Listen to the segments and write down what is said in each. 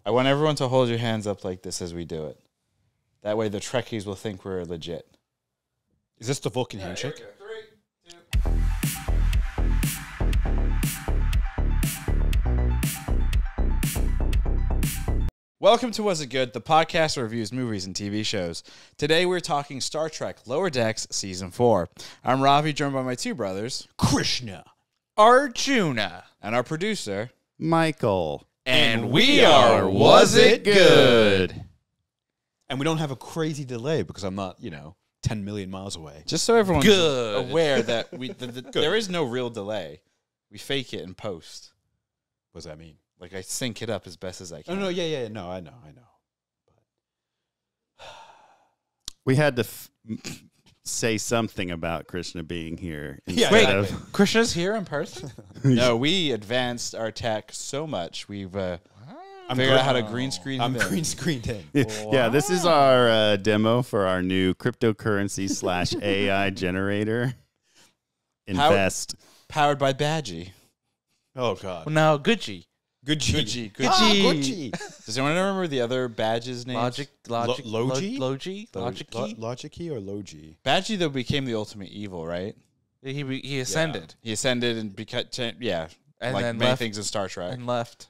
I want everyone to hold your hands up like this as we do it. That way the Trekkies will think we're legit. Is this the Vulcan handshake? Here we go. 3, 2. Welcome to Was It Good, the podcast that reviews movies and TV shows. Today we're talking Star Trek Lower Decks Season 4. I'm Ravi, joined by my two brothers, Krishna. Arjuna. And our producer, Michael. And we are Was It Good? And we don't have a crazy delay because I'm not, 10 million miles away. just so everyone's Good. aware that there is no real delay. We fake it in post. What does that mean? Like, I sync it up as best as I can. Oh, no, yeah, no, I know. We had to say something about Krishna being here. Yeah, Wait, exactly. Krishna's here in person? No, we advanced our tech so much. We've I'm figured out how to green screen I'm him in. green screened in. Yeah, this is our demo for our new cryptocurrency / AI generator. Invest. Powered by Badgie. Oh, God. Well, no, Gucci. Gucci. Gucci. Does anyone remember the other badges' names? Logic. Logi? Logi? Logic key? Logic key or Logi? Badgie, though, became the ultimate evil, right? He ascended. He ascended and became, And like then many left. things in Star Trek. And left.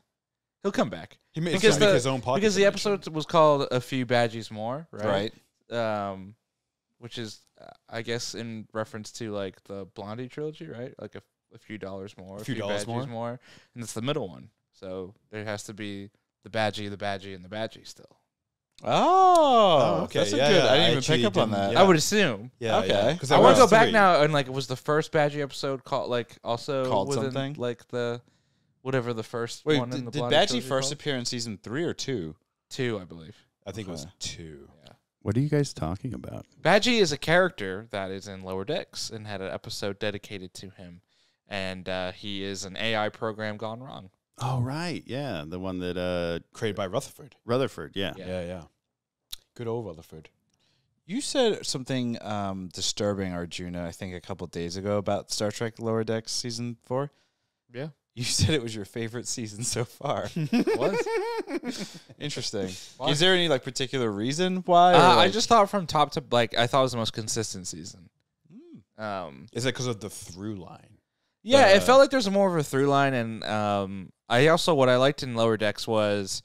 He'll come back. He made Because his own podcast. Because the episode was called A Few Badgies More, right? Right. Which is, I guess, in reference to, like, the Blondie trilogy, right? Like, a few dollars more. A few dollars badgies more. And it's the middle one. So there has to be the Badgie, and the Badgie still. Oh, okay. That's Yeah, good. yeah, I didn't I even pick actually up on didn't- that. yeah. I would assume. Yeah, Okay. yeah. 'Cause I there want to was go back 3. now, and, like, it was the first Badgie episode called, like, also Called within, something? like, the, whatever the first Wait, one in the did Blondie Badgie trilogy first called? appear in Season 3 or 2? 2, I believe. I think it was Okay. 2. What are you guys talking about? Badgie is a character that is in Lower Decks and had an episode dedicated to him. And he is an AI program gone wrong. Oh, right. Yeah, the one that Created by Rutherford. Rutherford, yeah. Yeah. Good old Rutherford. You said something disturbing, Arjuna, I think a couple days ago about Star Trek Lower Decks Season 4. Yeah. You said it was your favorite season so far. What? Interesting. Why? Is there any particular reason why? or, I just thought from top to, like, I thought it was the most consistent season. Is it because of the through line? Yeah, it felt like there's more of a through line. And what I liked in Lower Decks was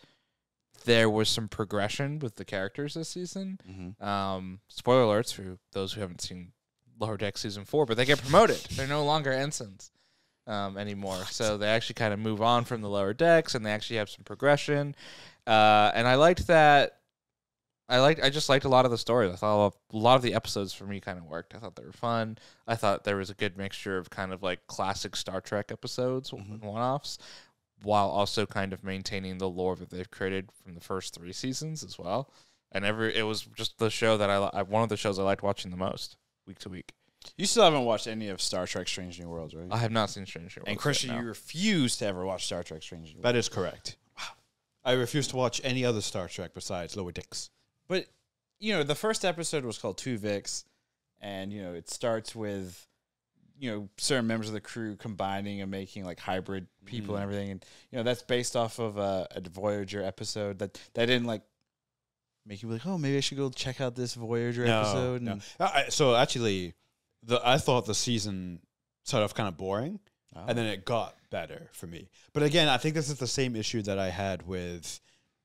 there was some progression with the characters this season. Mhm. Spoiler alerts for those who haven't seen Lower Decks Season 4, but they get promoted. They're no longer ensigns anymore. So they actually kind of move on from the Lower Decks, and they actually have some progression. And I liked that. I just liked a lot of the stories. I thought a lot of the episodes for me kind of worked. I thought they were fun. I thought there was a good mixture of kind of like classic Star Trek episodes, one-offs, while also kind of maintaining the lore that they've created from the first 3 seasons as well. And it was just the show that one of the shows I liked watching the most week to week. You still haven't watched any of Star Trek Strange New Worlds, right? I have not seen Strange New Worlds. And Christian, yet, no. you refuse to ever watch Star Trek Strange New Worlds. That is correct. Wow. I refuse to watch any other Star Trek besides Lower Decks. But, the first episode was called Tuvix, and, it starts with, certain members of the crew combining and making, like, hybrid people and everything. And, that's based off of a Voyager episode that didn't, like, make you be like, oh, maybe I should go check out this Voyager episode. No. And So actually, I thought the season started off kind of boring, and then it got better for me. But again, I think this is the same issue that I had with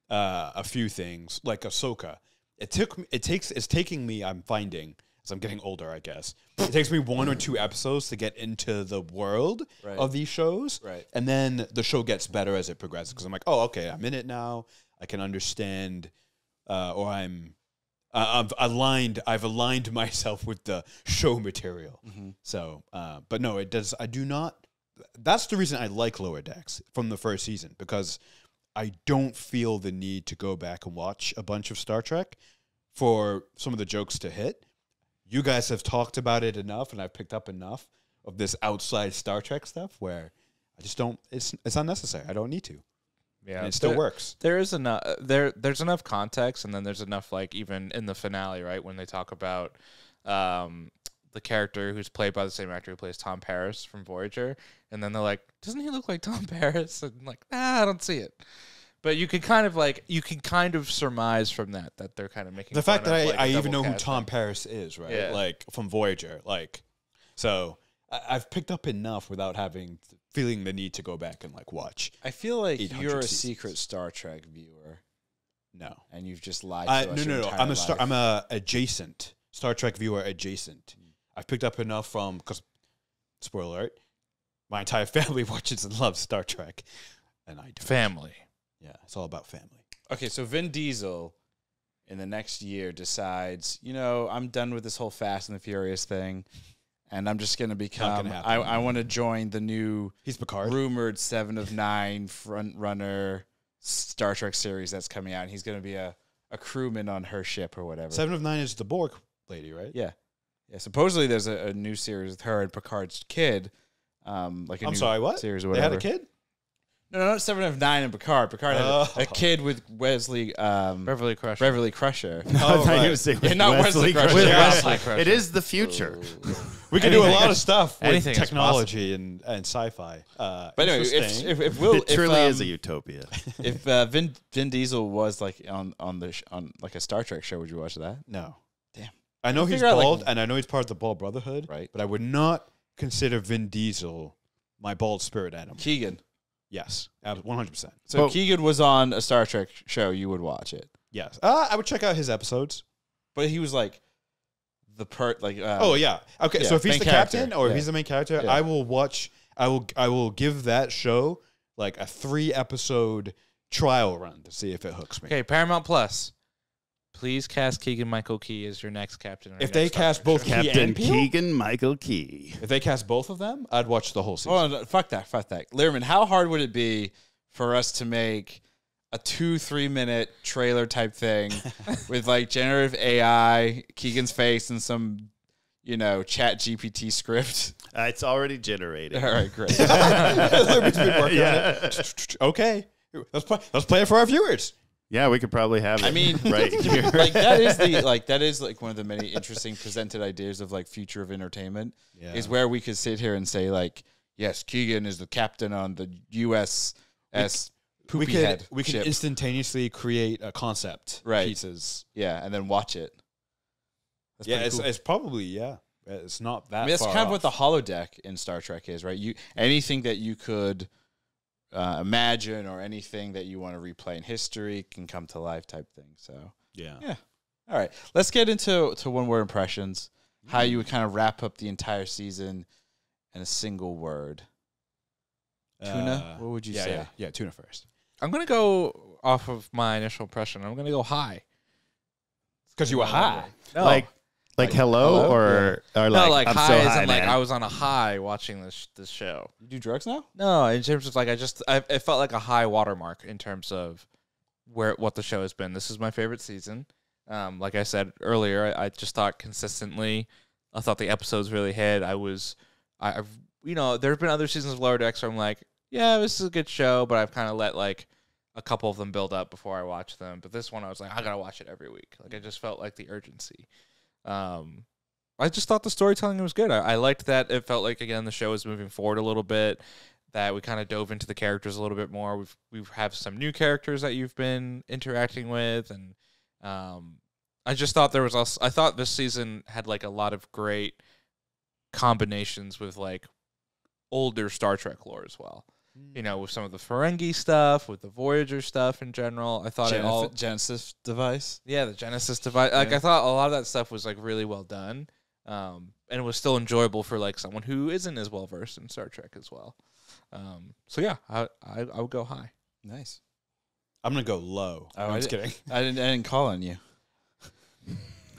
a few things, like Ahsoka. It's taking me, I'm finding, as I'm getting older, I guess, it takes me 1 or 2 episodes to get into the world of these shows. Right. And then the show gets better as it progresses, because I'm like, oh, okay, I'm in it now. I can understand, or I've aligned myself with the show material. So, but no, it does. I do not. That's the reason I like Lower Decks from the first season, because I don't feel the need to go back and watch a bunch of Star Trek for some of the jokes to hit. You guys have talked about it enough, and I've picked up enough of this outside Star Trek stuff where I just don't. It's unnecessary. I don't need to. Yeah, And it still works. There is enough. There's enough context, and then there's enough, like, even in the finale, right, when they talk about the character who's played by the same actor who plays Tom Paris from Voyager, and then they're like, "Doesn't he look like Tom Paris?" And I'm like, nah, I don't see it. But you can kind of surmise from that they're kind of making the fact fun that of, like, I a even know double who Tom casting. Paris is, right? Yeah. Like from Voyager, like so I've picked up enough without feeling the need to go back and like watch. I feel like 800 you're a seasons. secret Star Trek viewer, No, and you've just lied to us. no. your entire life. I'm a adjacent Star Trek viewer. Adjacent. I've picked up enough from because spoiler alert, my entire family watches and loves Star Trek, and I don't. Family. Yeah, it's all about family. Okay, so Vin Diesel in the next year decides, you know, I'm done with this whole Fast and the Furious thing, and I'm just going to become, gonna happen. I want to join the new He's Picard. rumored 7 of 9 front runner Star Trek series that's coming out, and he's going to be a crewman on her ship or whatever. 7 of 9 is the Borg lady, right? Yeah. Yeah, supposedly there's a new series with her and Picard's kid. Like a I'm new sorry, what? series or They whatever. had a kid? No, not 7 of 9 and Picard. Picard had a kid with Wesley Beverly Crusher. Beverly Crusher. I thought you were right. going to say Yeah, not Wesley Crusher. With Yeah. Wesley. Wesley Crusher. It is the future. We can do a Anything lot of is- stuff with anything is technology and sci-fi. But anyway, Interesting. if Will, It truly if, is a utopia. if Vin Diesel was like on like a Star Trek show, would you watch that? No. Damn. I know he's figure out, like- bald, and I know he's part of the Bald Brotherhood, Right. but I would not consider Vin Diesel my bald spirit animal. Keegan. Yes, 100%. So But- Keegan was on a Star Trek show, you would watch it. Yes. I would check out his episodes. But he was like the Oh, yeah. Okay, so yeah, if he's main the character. captain or if Yeah. he's the main character, Yeah. I will watch, I will give that show like a 3-episode trial run to see if it hooks me. Okay, Paramount Plus. Please cast Keegan-Michael Key as your next captain. or If your they next Star cast Trek both show. Key Captain and Peel? Keegan-Michael Key. If they cast both of them, I'd watch the whole season. Oh, no, fuck that. Learman, how hard would it be for us to make a 2-3 minute trailer type thing with like generative AI, Keegan's face, and some, you know, Chat GPT script? It's already generated. All right, great. Liberty's been working on Yeah. it. Okay, let's play it for our viewers. Yeah, we could probably have it. I mean, right here. like that is like one of the many interesting presented ideas of like future of entertainment Yeah. is where we could sit here and say like, yes, Keegan is the captain on the USS Poopy Head we could ship. instantaneously create a concept Right. pieces. Yeah, and then watch it. That's Yeah, pretty cool. it's probably it's not that. I mean, that's far kind of what off. the holodeck in Star Trek is, right? You anything that you could imagine or anything that you want to replay in history can come to life, type thing. So, yeah. all right, let's get into one-word impressions. How you would kind of wrap up the entire season in a single word. Tuna? What would you say? Yeah, tuna first. I'm going to go off of my initial impression. I'm going to go high. Because you were high. No. Like hello, hello? or No, like, like I'm high so as high, in like man. I was on a high watching this show. You do drugs now? No, in terms of like it felt like a high watermark in terms of what the show has been. This is my favorite season. Like I said earlier, I just thought consistently. I thought the episodes really hit. I've you know, there have been other seasons of Lower Decks where I'm like, yeah, this is a good show, but I've kind of let like a couple of them build up before I watch them. But this one, I was like, I gotta watch it every week. Like I just felt like the urgency. I just thought the storytelling was good. I liked that it felt like, again, the show is moving forward a little bit, that we kind of dove into the characters a little bit more. We have some new characters that you've been interacting with, and I just thought I thought this season had like a lot of great combinations with like older Star Trek lore as well. You know, with some of the Ferengi stuff, with the Voyager stuff in general. I thought it all Genesis device. yeah, the Genesis device. Like Yeah. I thought a lot of that stuff was like really well done, and it was still enjoyable for like someone who isn't as well versed in Star Trek as well. So yeah, I would go high. Nice. I'm gonna go low. Oh, I'm I just did- kidding. I didn't call on you.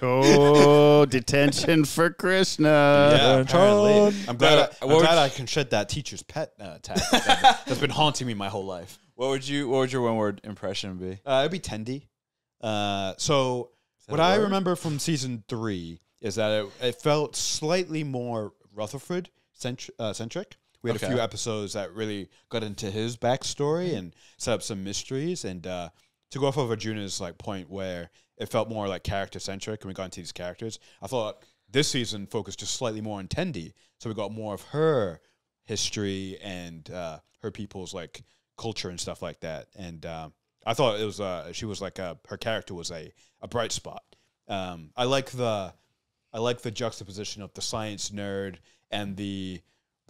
Oh, detention for Krishna. Yeah, apparently. I'm glad What would I can shed that teacher's pet tag that's been haunting me my whole life. What would your one-word impression be? It'd be Tendi. So that what a I word? remember from season 3 is that it felt slightly more Rutherford centric. We had a Okay. few episodes that really got into his backstory and set up some mysteries. And to go off of Arjuna's like point where it felt more like character centric and we got into these characters, I thought this season focused just slightly more on Tendi. So we got more of her history and her people's like culture and stuff like that. And I thought it was she was like her character was a bright spot. I like the juxtaposition of the science nerd and the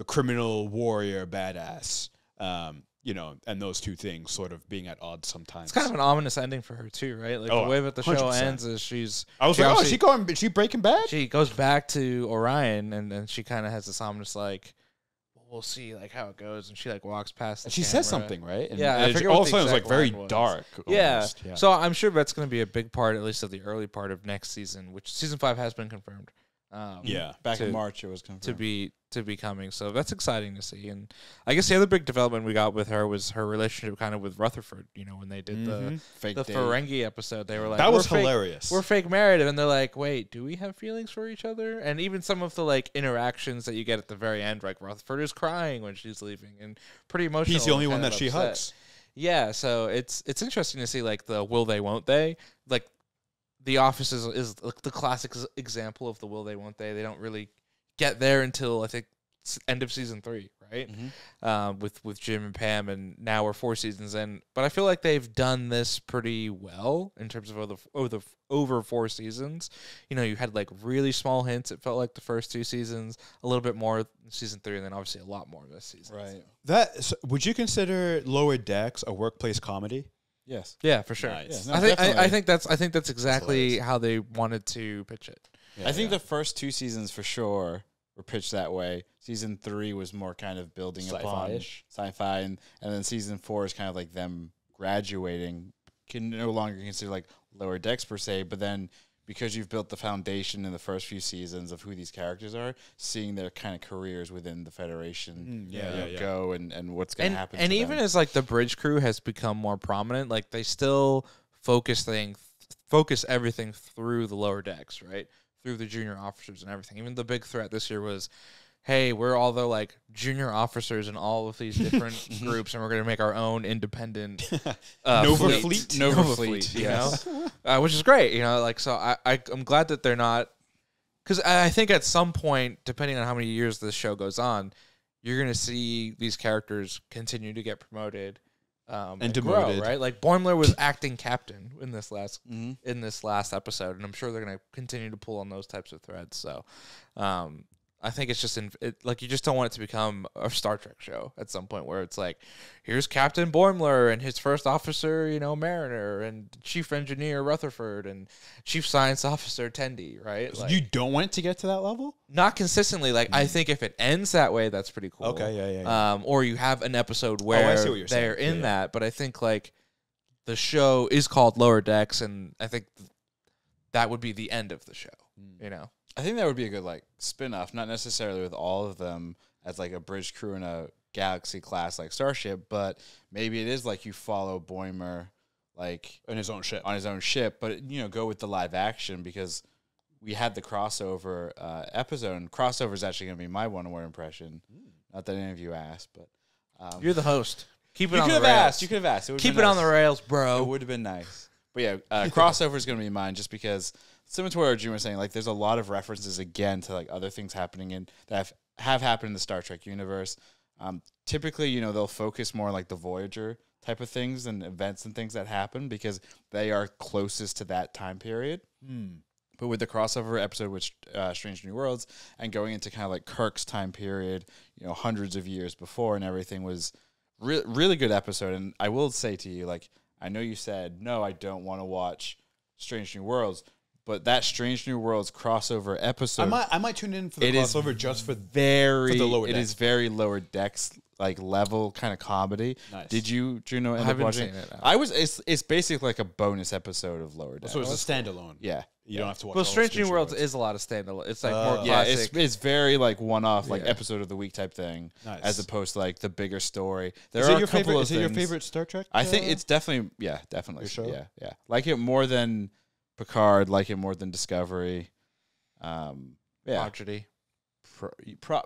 criminal warrior badass. And those two things sort of being at odds sometimes. It's kind of an ominous ending for her too, right? Like the way that the show 100%. ends is she's. I was like, is she Breaking Bad? She goes back to Orion, and then she kind of has this ominous like, we'll see like how it goes, and she like walks past. She says something, right? And Yeah, I forget all what of the a sudden it was like exact very line was. dark. Yeah. Almost. Yeah. So I'm sure that's going to be a big part, at least of the early part of next season, which season 5 has been confirmed. Back in March it was confirmed. to be coming. So that's exciting to see. And I guess the other big development we got with her was her relationship kind of with Rutherford. When they did the Fake date. Ferengi episode, they were like, that was "We're fake- hilarious. We're fake married," and they're like, "Wait, do we have feelings for each other?" And even some of the like interactions that you get at the very end, like Rutherford is crying when she's leaving, and pretty emotional. He's the only and one kind that of she upset. hugs. Yeah, so it's interesting to see like the will they won't they. Like The Office is the classic example of the will they won't they. They don't really get there until I think end of season 3, right? With Jim and Pam, and now we're 4 seasons in. But I feel like they've done this pretty well in terms of over 4 seasons. You had like really small hints. It felt like the first 2 seasons, a little bit more in season 3, and then obviously a lot more this season. Right. Would you consider Lower Decks a workplace comedy? Yes. Yeah, for sure. Nice. Yeah, I think that's exactly hilarious. how they wanted to pitch it. Yeah, I think the first 2 seasons for sure were pitched that way. Season 3 was more kind of building upon Sci-fi-ish. sci-fi, and then season 4 is kind of like them graduating. Can no longer consider like Lower Decks per se, but then because you've built the foundation in the first few seasons of who these characters are, seeing their kind of careers within the Federation go and what's going to happen. And to even them. as like the bridge crew has become more prominent, like they still focus everything through the lower decks, right? Through the junior officers and everything. Even the big threat this year was, hey, we're all the like junior officers in all of these different groups, and we're going to make our own independent Nova fleet. Nova Fleet, you know, which is great. So I'm glad that they're not, because I think at some point, depending on how many years this show goes on, you're going to see these characters continue to get promoted. And demoted, grow, right? Like Boimler was acting captain in this last episode, and I'm sure they're going to continue to pull on those types of threads. So, I think it's just like you just don't want it to become a Star Trek show at some point where it's like, here's Captain Boimler and his first officer, Mariner, and Chief Engineer Rutherford, and Chief Science Officer Tendi, right? So Like, you don't want it to get to that level? not consistently. Like I think if it ends that way, that's pretty cool. Okay, yeah. Or you have an episode I where see what you're saying. they're in Yeah. that, but I think like the show is called Lower Decks, and I think that would be the end of the show. I think that would be a good like spin-off, not necessarily with all of them as like a bridge crew in a galaxy class like Starship, but maybe it is like you follow Boimler like On his own ship. but go with the live action because we had the crossover episode, and crossover is actually going to be my one-word impression. Not that any of you asked, but You're the host. Keep it you on could the have rails. asked. You could have asked. Keep it on the rails, bro. It would have been nice. But yeah, crossover is going to be mine just because, similar to what Jim was saying, like there's a lot of references again to like other things happening in that have happened in the Star Trek universe. Typically, they'll focus more on like the Voyager type of things and events and things that happen because they are closest to that time period. But with the crossover episode with Strange New Worlds and going into kind of like Kirk's time period, hundreds of years before and everything was really good episode. And I will say to you, like, I know you said, no, I don't want to watch Strange New Worlds, but that Strange New Worlds crossover episode, I might tune in for the crossover just for very, for the Lower it Decks. is very Lower Decks like level kind of comedy. Nice. Did you, Juno, end up haven't watching seen it, no. It's basically like a bonus episode of Lower Decks. So it's a standalone. Yeah. You don't have to watch. Well, all of Strange New Worlds Worlds. is a lot of standalone. It's like more Yeah, classic. it's very like one-off, like Yeah. episode of the week type thing, Nice. as opposed to like the bigger story. There Is are it your a couple favorite? of Is it your things- favorite Star Trek? I think it's definitely, definitely. Your show? Yeah. Like it more than Picard, like it more than Discovery. Yeah. Prodigy.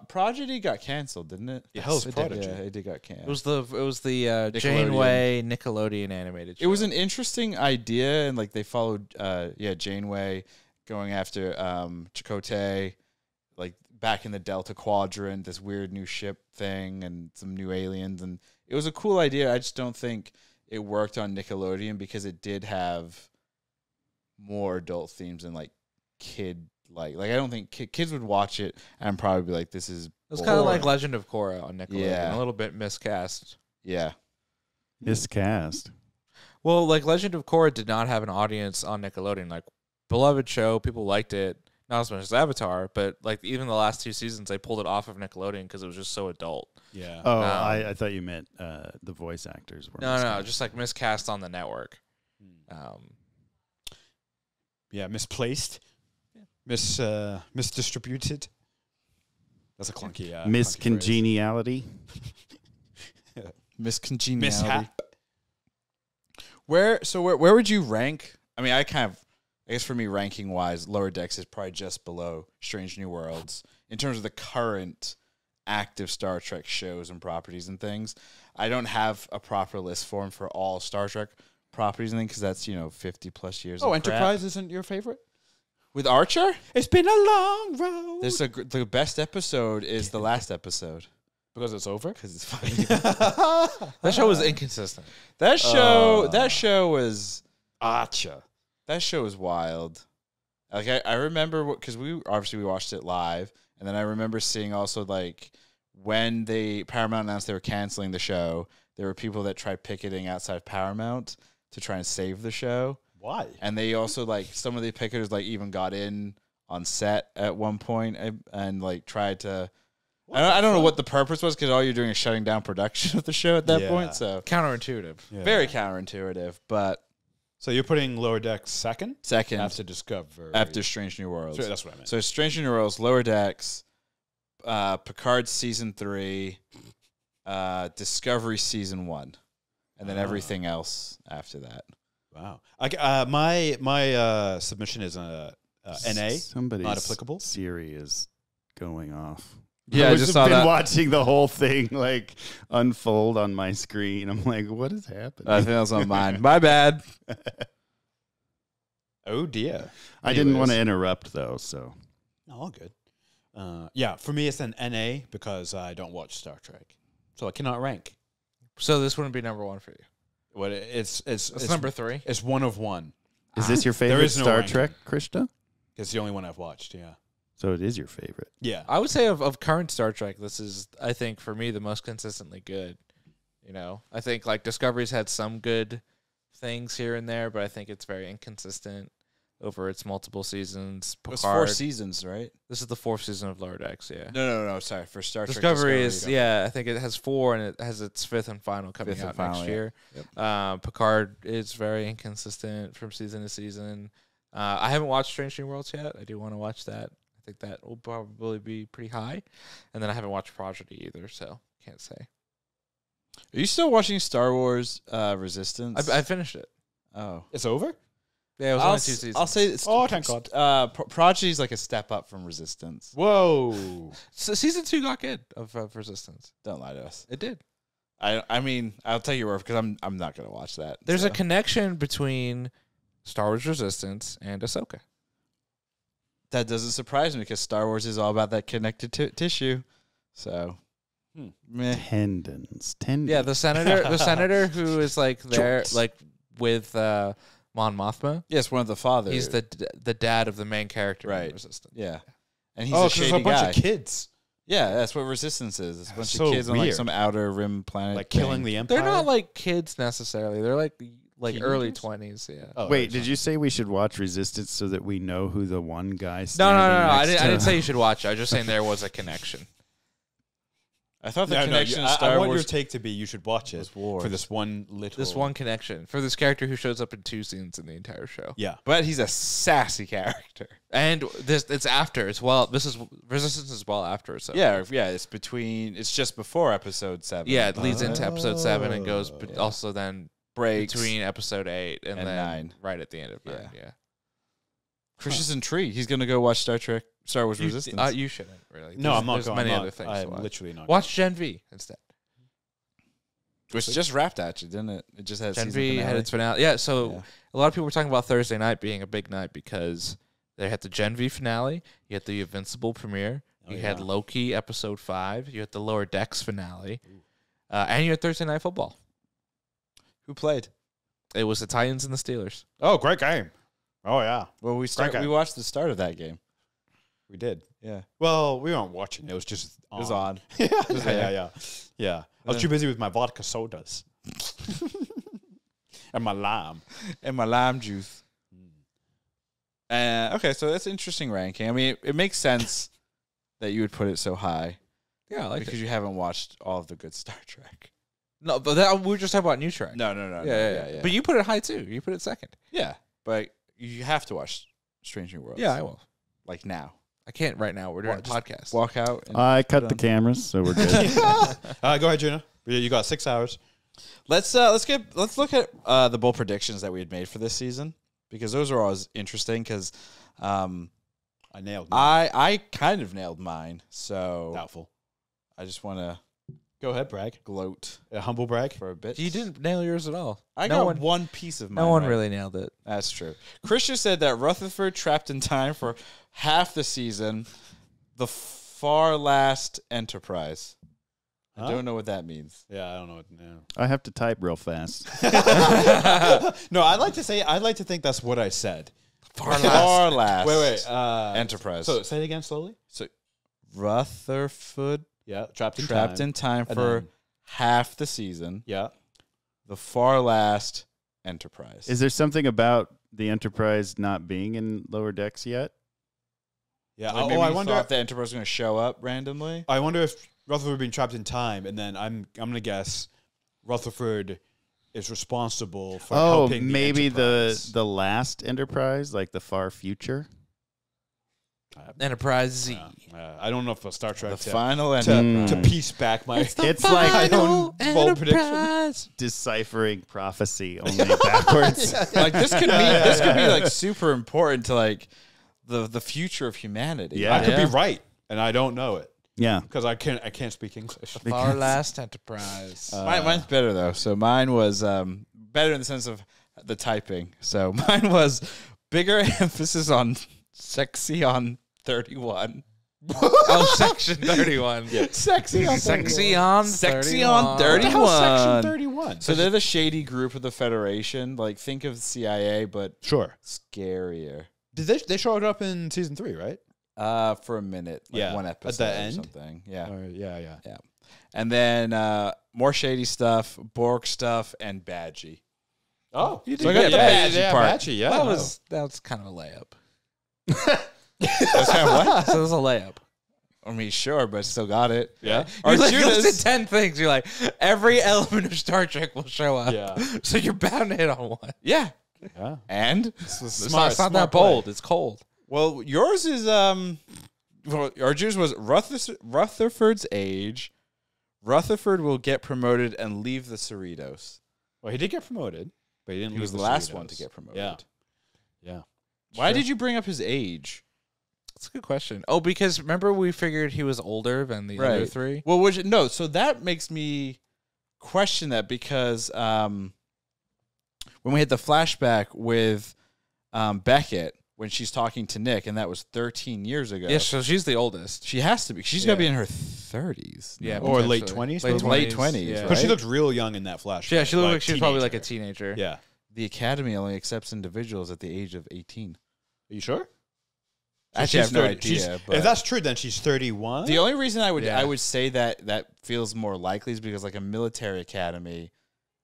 Prodigy got canceled, didn't it? The hell's It did. Prodigy? Yeah, it did got canceled. It was the Janeway Nickelodeon animated show. It was an interesting idea, and like they followed, Janeway going after Chakotay, like back in the Delta Quadrant, this weird new ship thing, and some new aliens, and it was a cool idea. I just don't think it worked on Nickelodeon because it did have more adult themes and like kid like I don't think kids would watch it and probably be like, this is. It was kind of like Legend of Korra on Nickelodeon, Yeah. a little bit miscast. Yeah. Miscast. Well, like Legend of Korra did not have an audience on Nickelodeon. Like, beloved show, people liked it. Not as much as Avatar, but like even the last 2 seasons, they pulled it off of Nickelodeon because it was just so adult. Yeah. Oh, I thought you meant the voice actors were. No, miscast. just like miscast on the network. Yeah, misplaced. Misdistributed. That's a clunky. Miscongeniality. Miscongeniality. Mishap. Where would you rank? I mean, I guess for me, ranking wise, Lower Decks is probably just below Strange New Worlds in terms of the current active Star Trek shows and properties and things. I don't have a proper list for them for all Star Trek properties and things because that's 50 plus years. Oh, of Enterprise crap. isn't your favorite? With Archer. It's been a long road. The best episode is the last episode because it's over. because it's funny. That show was inconsistent. That show was Archer. That show was wild. Like I remember because we watched it live, and then I remember seeing also like when Paramount announced they were canceling the show, there were people that tried picketing outside Paramount to try and save the show. Why? And they also like some of the picketers like even got in on set at one point and like tried to. I don't know what the purpose was because all you're doing is shutting down production of the show at that point. So Counterintuitive. Yeah. very counterintuitive, but. So you're putting Lower Decks second after Discovery. After Strange New Worlds. Sure, that's what I meant. So Strange New Worlds, Lower Decks, Picard Season 3, Discovery Season 1, and then everything else after that. Wow. My submission is NA. Somebody's Not applicable. Siri is going off. Yeah, I I've just saw been that. watching the whole thing like unfold on my screen. I'm like, what is happening? I think that was on mine. My bad. Oh, dear. I didn't want to interrupt though, so No, all good. Yeah, for me, it's an NA because I don't watch Star Trek. So I cannot rank. So this wouldn't be number 1 for you. What it's number 3. It's one of one. is this your There favorite is no Star ranking. Trek, Krista? It's the only one I've watched. Yeah. So it is your favorite. Yeah. I would say of current Star Trek, this is, I think, for me, the most consistently good. I think like Discovery's had some good things here and there, but I think it's very inconsistent over its multiple seasons. It was Picard. 4 seasons, right? This is the 4th season of Lower Decks, yeah. No. Sorry. For Star Trek Discovery is, you I think it has 4, and it has its 5th and final coming 5th and out final, next yeah. year. Yep. Picard is very inconsistent from season to season. I haven't watched Strange New Worlds yet. I do want to watch that. I think that will probably be pretty high. And then I haven't watched Prodigy either, so can't say. Are you still watching Star Wars Resistance? I finished it. Oh. It's over? Yeah, it was only 2 seasons. I'll say it's. Oh, thank God. Prodigy's like a step up from Resistance. Whoa. So season 2 got good of Resistance. Don't lie to us. It did. I mean, I'll tell you where because I'm not gonna watch that. There's a so. connection between Star Wars Resistance and Ahsoka. That doesn't surprise me because Star Wars is all about that connected tissue. So, meh. Tendons. Yeah, the senator who is like there, Joints. like with Mon Mothma. Yes, one of the fathers. He's the dad of the main character in Right. Resistance. Yeah, and he's Oh, a because shady there's a bunch guy. of kids. Yeah, that's what Resistance is. It's a bunch So of kids on like weird. some outer rim planet, Like killing thing. the Empire. They're not like kids necessarily. They're like early Teenagers? 20s. Yeah. Oh, Wait, there's did you say we should watch Resistance so that we know who the one guy No. standing I next didn't to- say you should watch it. I was just saying there was a connection. I thought the No, connection no, to Star I want your Wars take to be you should watch it was war. for this one little. This one connection for this character who shows up in 2 scenes in the entire show. Yeah. But he's a sassy character. And it's after as well. This is Resistance as well after. So Yeah. It's just before episode 7. yeah, it leads into episode 7 and goes, but Yeah. also then breaks. between episode 8 and then 9. right at the end of 9. Yeah. Chris is intrigued. He's gonna go watch Star Wars Resistance. You shouldn't really. No, I'm not There's going. many I'm other not. things. to I'm watch. literally not. Watch Gen V instead. Which just wrapped actually, didn't it? It just had Gen season V had finale. its finale. Yeah, so Yeah. a lot of people were talking about Thursday night being a big night because they had the Gen V finale, you had the Invincible premiere, you had yeah. Loki episode 5, you had the Lower Decks finale, and you had Thursday Night Football. Who played? It was the Titans and the Steelers. Oh, great game. Oh, yeah. Well, we game. watched the start of that game. We did. Yeah. Well, we weren't watching. It was just on. It was on. Yeah. I was too busy with my vodka sodas. And my lime. And my lime juice. Okay, so that's an interesting ranking. I mean, it makes sense that you would put it so high. Yeah, I like because you haven't watched all of the good Star Trek. No, but we were just talking about New Trek. No. Yeah. But you put it high too. You put it second. Yeah, but you have to watch Strange New Worlds. Yeah, I will. Like now. I can't right now. We're doing a podcast. Walk out. And I cut the cameras, so we're good. Go ahead, Gina. You got 6 hours. Let's look at the bold predictions that we had made for this season, because those are always interesting. Because I nailed mine. I kind of nailed mine, so Doubtful. I just want to Go ahead, brag. gloat A humble brag. for a bit. You didn't nail yours at all. I No got one- one piece of mine. No one right. really nailed it. That's true. Christian said that Rutherford trapped in time for half the season, the far last Enterprise. I don't know what that means. Yeah, I don't know. No. I have to type real fast. No, I'd like to think that's what I said. Far last. Wait. Enterprise. So say it again slowly. So Rutherford Yeah, trapped in time And for then- half the season, Yeah. the far last Enterprise. Is there something about the Enterprise not being in lower decks yet? Yeah. Like maybe you thought the Enterprise was going to show up randomly. I wonder if Rutherford being trapped in time, and then I'm gonna guess Rutherford is responsible for Oh, helping maybe Enterprise. the last Enterprise, like the far future. Enterprise Z. I don't know if a Star Trek The final to Enterprise. piece back my. It's like my own bold prediction. Enterprise. deciphering prophecy only backwards. Like this could be like super important to like the future of humanity. Yeah. I could be right, and I don't know it Yeah. because I can't speak English. Far last Enterprise. Mine's better though. So mine was better in the sense of the typing. So mine was bigger emphasis on sexy on 31. Oh, section 31. Yeah. Sexy on Sexy on 31. 31. What the hell's Section 31? So they're the shady group of the Federation. Like think of CIA, but Sure. scarier. Did they showed up in season 3, right? For a minute, like Yeah. one At episode the or end? something. Yeah. Yeah. And then more shady stuff, Borg stuff, and Badgie. Oh, you So I got the Badgie part. Badgie, yeah. That was kind of a layup. That's kind of what? So it was a layup. I mean, sure, but still got it. Yeah. You Arjuna's- listed 10 things. You're like, every element of Star Trek will show up. Yeah. So you're bound to hit on one. Yeah. Yeah. And? It's not that bold. It's cold. Well, yours is, well, yours was Rutherford's age. Rutherford will get promoted and leave the Cerritos. Well, he did get promoted, but he didn't. He was leave the last Cerritos. one to get promoted. Yeah. Yeah. Why did you bring up his age? That's a good question. Oh, because remember we figured he was older than the other three? Well, so that makes me question that because when we had the flashback with Beckett when she's talking to Nick, and that was 13 years ago. Yeah, so she's the oldest. She has to be. She's got to be in her 30s. Yeah, Or late potentially. 20s, Late 20s, Yeah. right? Because she looked real young in that flash. Yeah, she looked like she was probably like a teenager. Yeah. The Academy only accepts individuals at the age of 18. Are you sure? Actually, I have no 30 idea. But If that's true, then she's 31. the only reason I Yeah. would say that feels more likely is because like a military academy.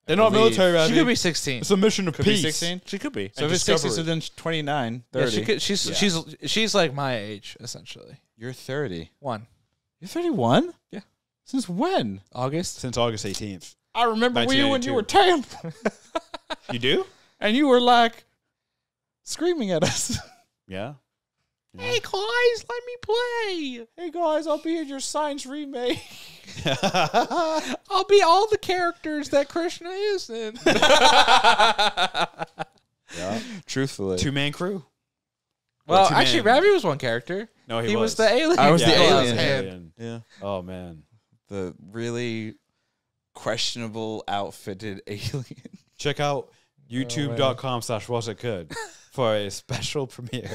They're not believe- military. She Abby. could be 16. It's a mission of Could be peace. 16. She could be. So if And it's 60, so Discovery. then 29, Yeah, 30. she could, she's like my age, essentially. You're 30. You're 31? Yeah. Since when? August? Since August 18th. I remember you when you 1982. were 10 You do? and you were like screaming at us. Yeah. Hey, guys, let me play. Hey guys, I'll be in your science remake. I'll be all the characters that Krishna is in. Yeah. Truthfully. 2-man crew. Well, two-man- actually, Ravi was one character. No, He was the alien. I was the Yeah, alien. hand. Yeah. Oh man. The really questionable outfitted alien. Check out youtube.com/wasitgood for a special premiere.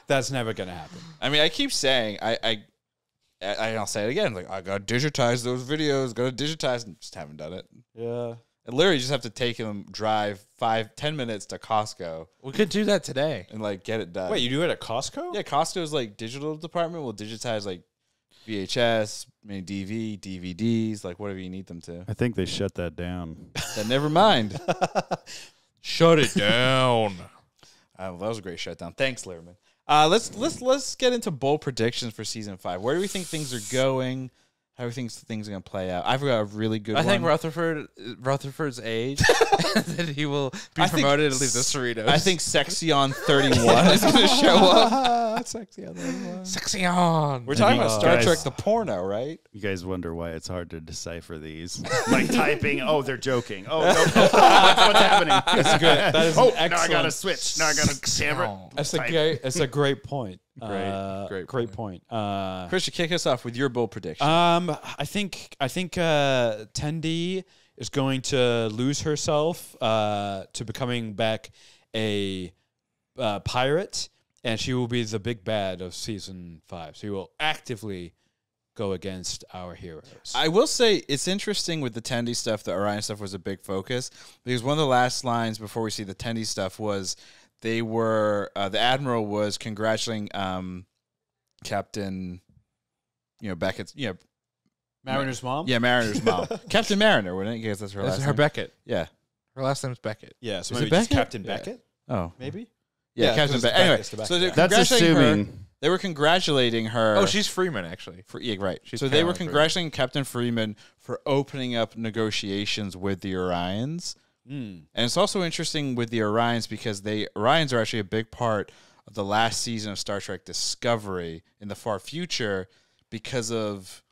That's never gonna happen. I mean, I keep saying I'll say it again. Like I gotta digitize those videos. Gotta digitize, and just haven't done it. Yeah. And literally, you just have to take them, drive 5-10 minutes to Costco, We could do that today. and like get it done. Wait, you do it at Costco? Yeah, Costco's like digital department will digitize like VHS, DVDs, like whatever you need them to. I think they shut that down. Then never mind. Shut it down. That was a great shutdown. Thanks, Lehrman. Let's get into bold predictions for season 5. Where do we think things are going? How do we think things are going to play out? I've got a really good one. I think Rutherford's age, that he will be promoted to leave the Cerritos. I think Sexy on 31 is going to show up. Sexy on that one. Sexy on. We're talking about Star Guys- Trek, the porno, right? You guys wonder why it's hard to decipher these. Like typing, oh, they're joking. Oh, no, what's happening? That's good. That is Oh, an now I got to excellent- switch. Now I got to camera. That's a great point. Great point. Christian, kick us off with your bold prediction. I think Tendi is going to lose herself to becoming back a pirate, and she will be the big bad of season 5. She will actively go against our heroes. I will say it's interesting with the Tendi stuff. The Orion stuff was a big focus because one of the last lines before we see the Tendi stuff was they were the Admiral was congratulating Captain, Beckett's, Mariner's mom? yeah, Mariner's mom, Captain Mariner. Wouldn't it? Because that's her That's last her name. Beckett. Yeah. Her last name's Beckett. Yeah, so Is maybe it just Beckett? Captain Yeah. Beckett, Oh, maybe? yeah, Yeah, Captain 'cause Beckett. it's Anyway, Beckett's the so they're Beckett. That's congratulating her. assuming. They were congratulating her. Oh, she's Freeman, actually. Yeah, right. She's So they were Carolyn Freeman. congratulating Captain Freeman for opening up negotiations with the Orions. Mm. And it's also interesting with the Orions because Orions are actually a big part of the last season of Star Trek Discovery in the far future because of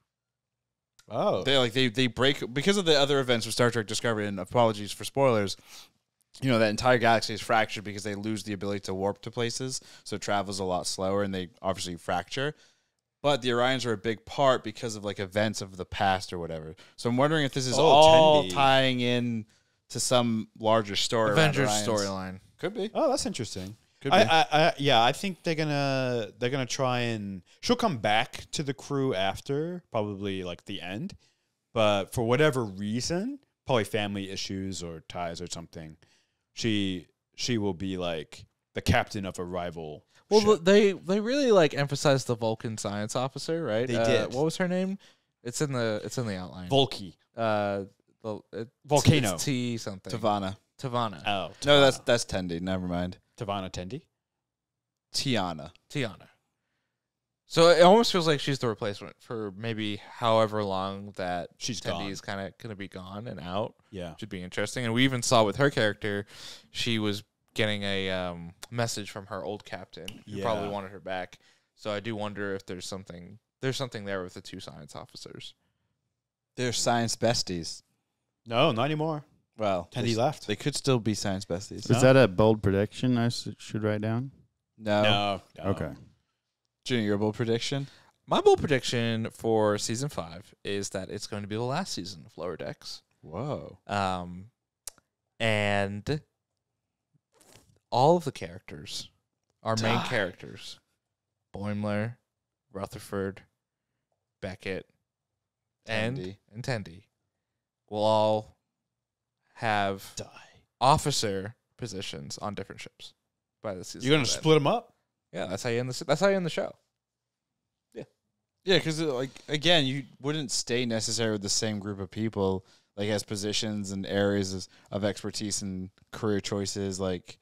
Oh. they break because of the other events of Star Trek Discovery, and apologies for spoilers. That entire galaxy is fractured because they lose the ability to warp to places, so it travels a lot slower, and they obviously fracture. But the Orions are a big part because of like events of the past or whatever. So I'm wondering if this is all Tendi. tying in to some larger story. around Avengers Orions. storyline. Could be. Oh, that's interesting. Could be. I think they're gonna try and she'll come back to the crew after probably like the end, but for whatever reason, probably family issues or ties or something, she will be like the captain of a rival. Well, ship. they really like emphasized the Vulcan science officer, right? They did. What was her name? It's in the outline. Volky. Volcano. It's T something. Tavana. Tavana. Oh, No, that's Tendi. Never mind. Tavana Tendi. Tiana. Tiana. So it almost feels like she's the replacement for maybe however long that She's Tendi's kind of going to be gone and out. Yeah. Which would be interesting. And we even saw with her character, she was getting a message from her old captain who probably Yeah. wanted her back. So I do wonder if there's something there with the two science officers. They're science besties. No, not anymore. Well, Tendi left. They could still be science besties. Is that a bold prediction I should write down? No. No. Okay. Junior, your bold prediction? My bold prediction for season 5 is that it's going to be the last season of Lower Decks. Whoa. And all of the characters, our main Die. characters, Boimler, Rutherford, Beckett, Tendi. and Tendi, will all have Die. officer positions on different ships by the season. You're gonna split them up? Yeah, that's how you end the show. Yeah, because again, you wouldn't stay necessarily with the same group of people, like as positions and areas of expertise and career choices. Like,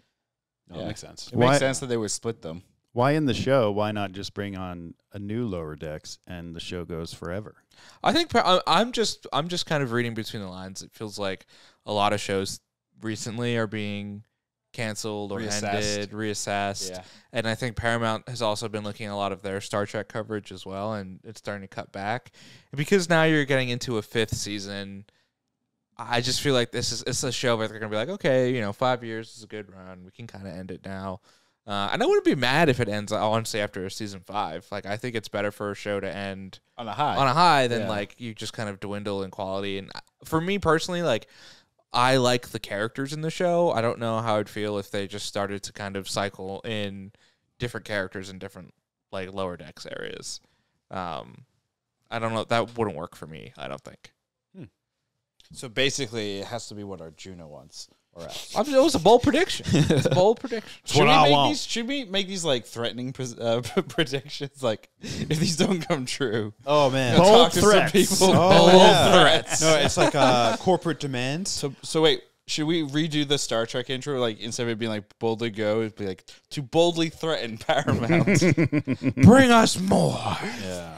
No, that makes sense. it makes Why- sense that they would split them. Why in the show? Why not just bring on a new Lower Decks and the show goes forever? I think I'm just kind of reading between the lines. It feels like a lot of shows recently are being canceled or ended, reassessed. Yeah. And I think Paramount has also been looking at a lot of their Star Trek coverage as well, and it's starting to cut back. And because now you're getting into a 5th season, I just feel like it's a show where they're going to be like, okay, 5 years is a good run. We can kind of end it now. And I wouldn't be mad if it ends, honestly, after season 5. Like, I think it's better for a show to end On a high. than Yeah. like you just kind of dwindle in quality. And for me personally, like, I like the characters in the show. I don't know how I'd feel if they just started to kind of cycle in different characters in different like Lower Decks areas. I don't know. That wouldn't work for me, I don't think. So basically, it has to be what Arjuna wants, or else. It was a bold prediction. It's a bold prediction. Should we make these like threatening predictions? Like, if these don't come true, Oh man. go Bold talk to some threats. people. Oh, Bold yeah. threats. No, it's like corporate demands. So wait, should we redo the Star Trek intro? Like, instead of it being like boldly go, it'd be like to boldly threaten Paramount. Bring us more. Yeah.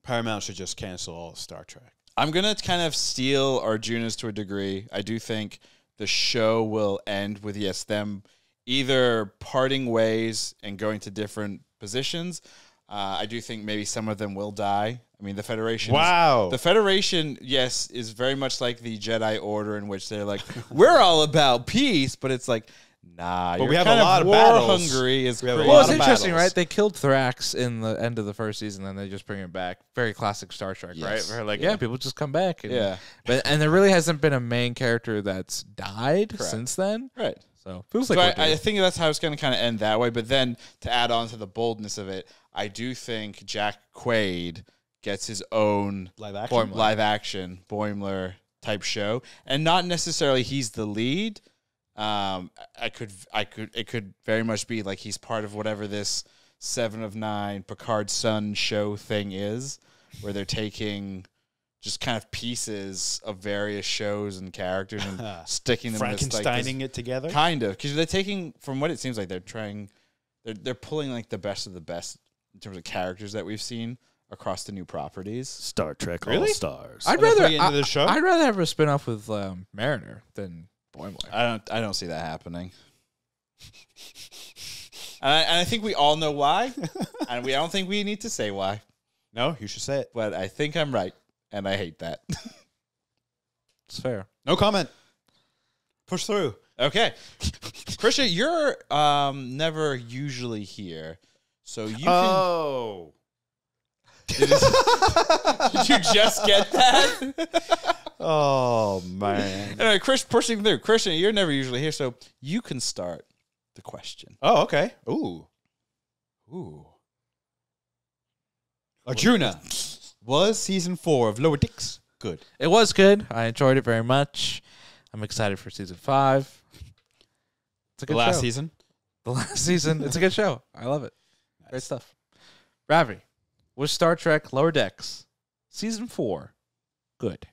Paramount should just cancel all of Star Trek. I'm gonna kind of steal Arjuna's to a degree. I do think the show will end with them either parting ways and going to different positions. I do think maybe some of them will die. I mean, the Federation. Wow. The Federation, yes, is very much like the Jedi Order, in which they're like, we're all about peace, but it's like, nah. But you're we have kind a lot of war battles. hungry. Is We have a crazy. Well, lot it's of interesting, battles. right? They killed Thrax in the end of the first season, and they just bring him back. Very classic Star Trek, Yes. right? Where like, yeah, people just come back. And, Yeah. and there really hasn't been a main character that's died Correct. since then. Right. So feels So like I think that's how it's going to kind of end that way. But then to add on to the boldness of it, I do think Jack Quaid gets his own Live action. live action Boimler type show, and not necessarily he's the lead. It could very much be like he's part of whatever this 7 of 9 Picard's Son show thing is, where they're taking just kind of pieces of various shows and characters and sticking them in this, Frankensteining it together. kind of, because they're taking, from what it seems like, they're pulling like the best of the best in terms of characters that we've seen across the new properties. Star Trek Really? All Stars. I'd they're rather putting it into the show? I'd rather have a spinoff with Mariner than Boimler. I don't see that happening. And I think we all know why, and I don't think we need to say why, No, you should say it. but I think I'm right, and I hate that. It's fair. No comment. Push through. Okay, Krisha, you're never usually here, so you Oh. can. Did you just get that? Oh man. Anyway, Chris, pushing through. Christian, you're never usually here, so you can start the question. Oh, okay. Ooh. Arjuna, was season 4 of Lower Decks good? It was good. I enjoyed it very much. I'm excited for season 5. It's a good The last show. season? The last season. It's a good show. I love it. Great stuff. Ravi, was Star Trek Lower Decks season 4 good?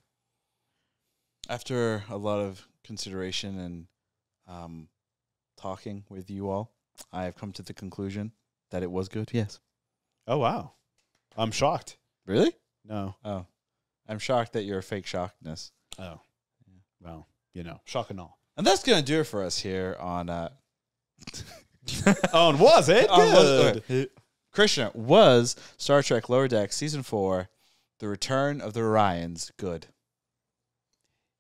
After a lot of consideration and talking with you all, I have come to the conclusion that it was good. Yes. Oh wow. I'm shocked. Really? No. Oh, I'm shocked that you're a fake shockedness. Oh. Well, shock and all. And that's gonna do it for us here on. Oh, and was it? Good. Krishna, was Star Trek Lower Decks season 4, The Return of the Orions good?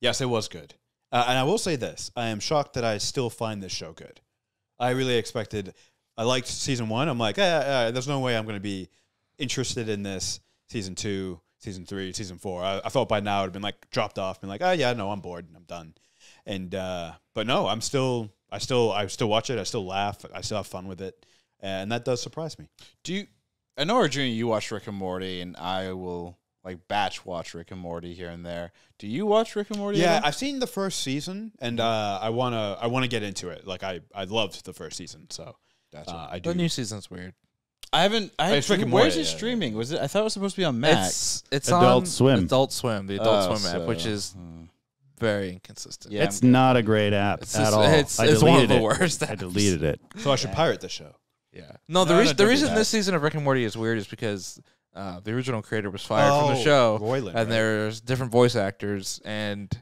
Yes, it was good. And I will say this. I am shocked that I still find this show good. I really expected... I liked season 1. I'm like, there's no way I'm going to be interested in this season 2, season 3, season 4. I thought by now it would have been like dropped off, been like, oh yeah, no, I'm bored and I'm done. And but no, I still watch it. I still laugh. I still have fun with it, and that does surprise me. I know, Arjuna, you watch Rick and Morty, and I will like batch watch Rick and Morty here and there. Do you watch Rick and Morty? Yeah, at all? I've seen the first season, and I wanna get into it. Like I loved the first season, so Gotcha. I do. The new season's weird. I haven't. It's Rick and Where's Morty, it yeah, streaming? Was it? I thought it was supposed to be on Max. It's Adult on Swim. Adult Swim, the Adult Oh, Swim app, so, which is very inconsistent. Yeah, It's not a great app It's at just- all. it's- I it's one of deleted the it. worst I apps. deleted it. So I should pirate the show. Yeah. No, the No, reason don't do reason that. this season of Rick and Morty is weird is because the original creator was fired from the Oh, show, Roiland, and right? there's different voice actors, and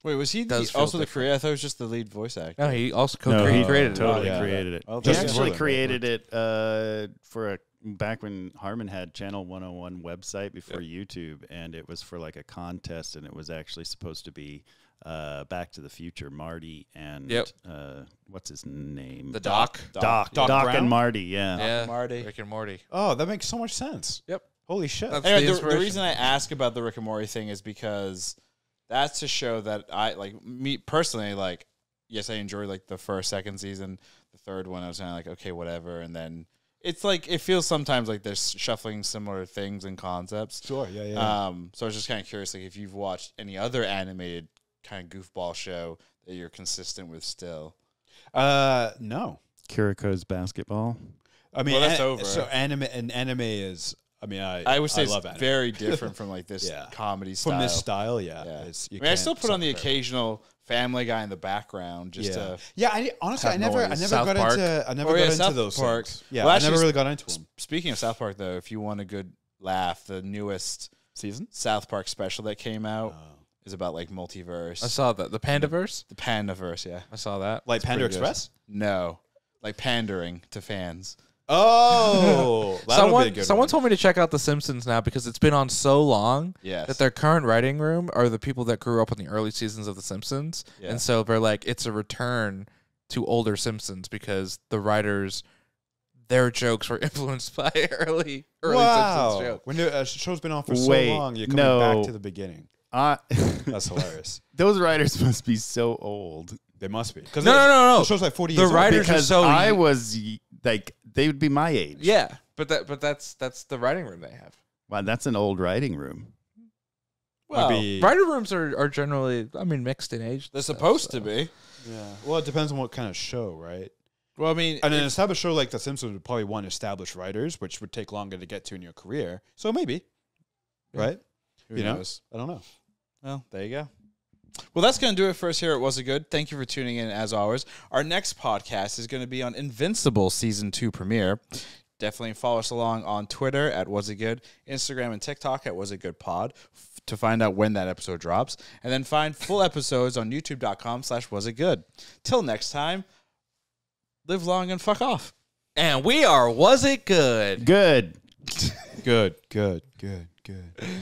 Wait, was he Does feel also the different. creator? I thought it was just the lead voice actor. no, he also No, he created it. totally yeah. created it. Well, He that's actually Roiland. created it for back when Harmon had Channel 101 website before YouTube, and it was for like a contest, and it was actually supposed to be Back to the Future, Marty and Yep. What's his name? The Doc. Doc Doc Brown? and Marty. Yeah. Yeah, Marty. Rick and Morty. Oh, that makes so much sense. Yep. Holy shit. That's Anyway, the the inspiration. reason I ask about the Rick and Morty thing is because that's a show that I like. Me personally, like, yes, I enjoyed like the first, second season. The third one, I was kind of like, okay, whatever. And then it's like it feels sometimes like they're shuffling similar things and concepts. Sure, yeah. So I was just kind of curious, like if you've watched any other animated kind of goofball show that you're consistent with still. No. Kuriko's basketball. I mean, Well, that's over. So anime is. I mean, I would say love it's anime. very different from like this Yeah. comedy style. From this style, yeah. Yeah. It's, you I mean, I still can't put on the separate. occasional Family Guy in the background just Yeah, to. yeah. Honestly, I have never noise. South got Park. into. I never Oh, got yeah, into South those Park. things. Yeah, Well, I actually, never really got into them. Speaking of South Park, though, if you want a good laugh, the newest Season? South Park special that came out is about like I multiverse, saw that. The Pandaverse? the Pandaverse. Yeah, I saw that. Like Panda pretty good. Express? no, like pandering to fans. Oh, that'll be a good Someone one. told me to check out The Simpsons now because it's been on so long Yes, that their current writing room are the people that grew up on the early seasons of The Simpsons. Yeah. And so they're like, it's a return to older Simpsons because the writers, their jokes were influenced by early Simpsons jokes. When the show's been on for so Wait, long, you're coming no. back to the beginning. That's hilarious. Those writers must be so old. They must be. Because No. The show's like 40 The years writers- old. They're Because so I y- was like, they would be my age. Yeah, but that's the writing room they have. Wow, that's an old writing room. well, Maybe- Writer rooms are generally, I mean, mixed in age. they're and stuff, supposed so. to be. Yeah. Well, it depends on what kind of show, right? Well, I mean, And an established show like The Simpsons would probably want established writers, which would take longer to get to in your career. So maybe, right? who you know? knows? I don't know. Well, there you go. Well, that's going to do it for us here at Was It Good. Thank you for tuning in, as always. Our next podcast is going to be on Invincible Season 2 premiere. Definitely follow us along on Twitter at Was It Good, Instagram and TikTok at Was It Good Pod to find out when that episode drops. And then find full episodes on youtube.com/Was It Good. Till next time, live long and fuck off. And we are Was It Good? Good. Good.